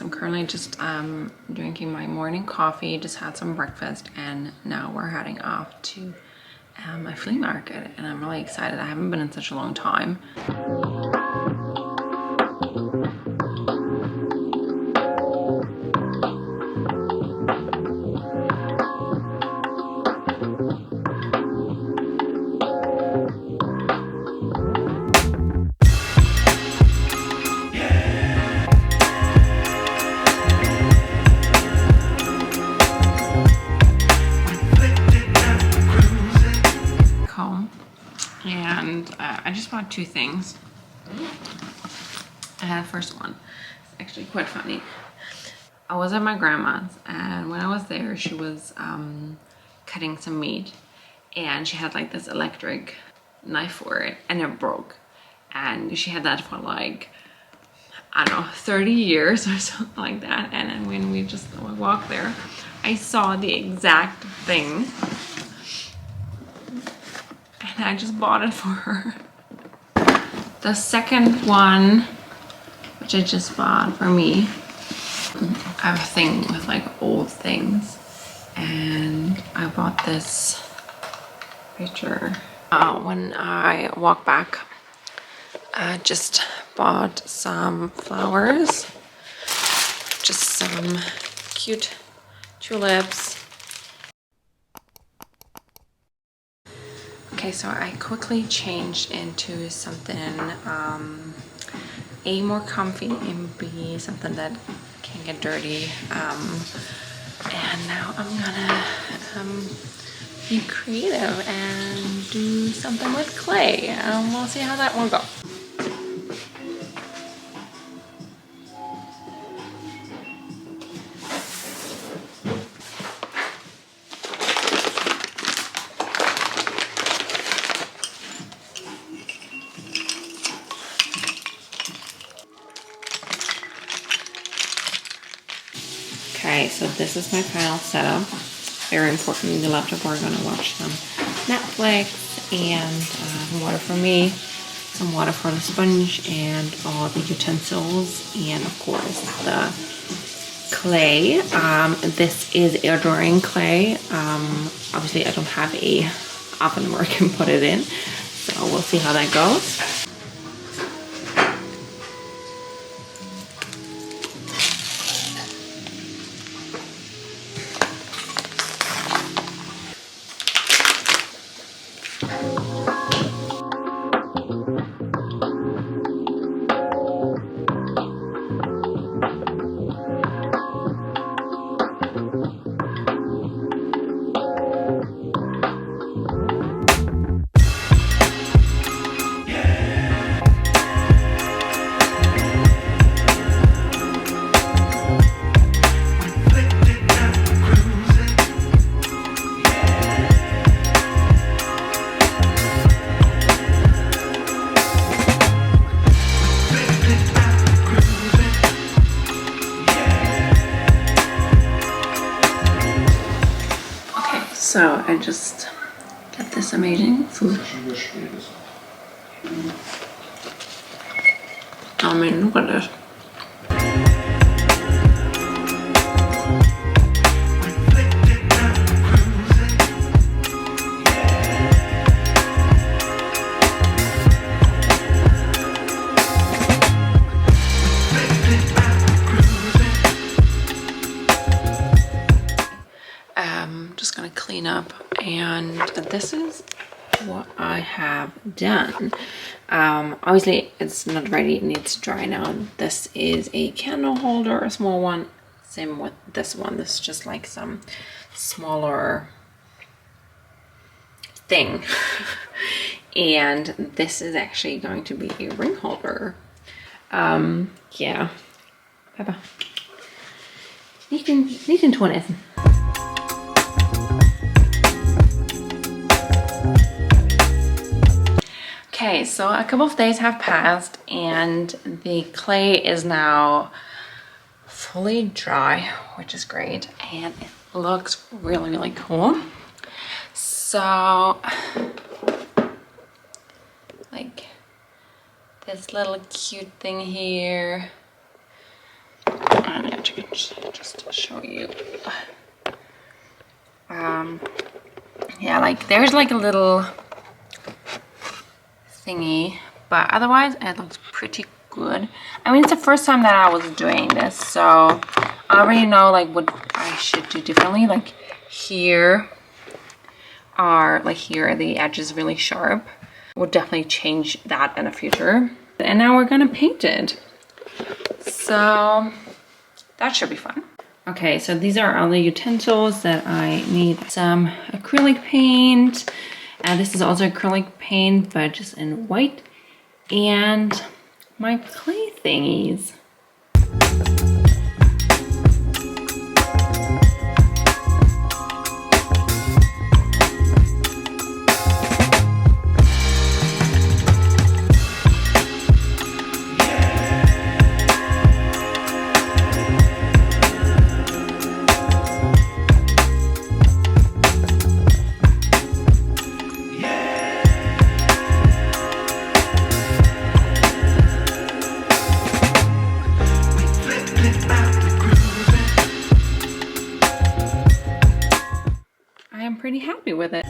I'm currently just drinking my morning coffee, just had some breakfast, and now we're heading off to a flea market, and I'm really excited. I haven't been in such a long time. And I just bought two things. First one, it's actually quite funny. I was at my grandma's, and when I was there, she was cutting some meat, and she had like this electric knife for it, and it broke. And she had that for like, I don't know, 30 years or something like that. And then when we just walked there, I saw the exact thing. And I just bought it for her. The second one, which I just bought for me, I have a thing with like old things. And I bought this picture. When I walk back, I just bought some flowers. Just some cute tulips. Okay, so I quickly changed into something A, more comfy, and B, something that can get dirty. And now I'm gonna be creative and do something with clay. We'll see how that one goes. Okay, so this is my final setup. Very important. The laptop, we're gonna watch some Netflix, and water for me, some water for the sponge, and all the utensils, and of course the clay. This is air drying clay. Obviously I don't have a oven where I can put it in, so we'll see how that goes. So I just got this amazing food. I mean, look at this. Just gonna clean up, and this is what I have done. Obviously it's not ready, it needs to dry now. This is a candle holder, a small one. Same with this one. This is just like some smaller thing. And this is actually going to be a ring holder. Yeah. Peppa. Liten tånäsen. Okay, so a couple of days have passed, and the clay is now fully dry, which is great, and it looks really, really cool. So, like this little cute thing here, and it just to show you. Yeah, like there's like a little thingy, but otherwise it looks pretty good. I mean, it's the first time that I was doing this, so I already know like what I should do differently. Like here the edge is really sharp. We'll definitely change that in the future. And now we're gonna paint it. So that should be fun. Okay, so these are all the utensils that I need. Some acrylic paint. This is also acrylic paint, but just in white. And my clay thingies. Pretty happy with it.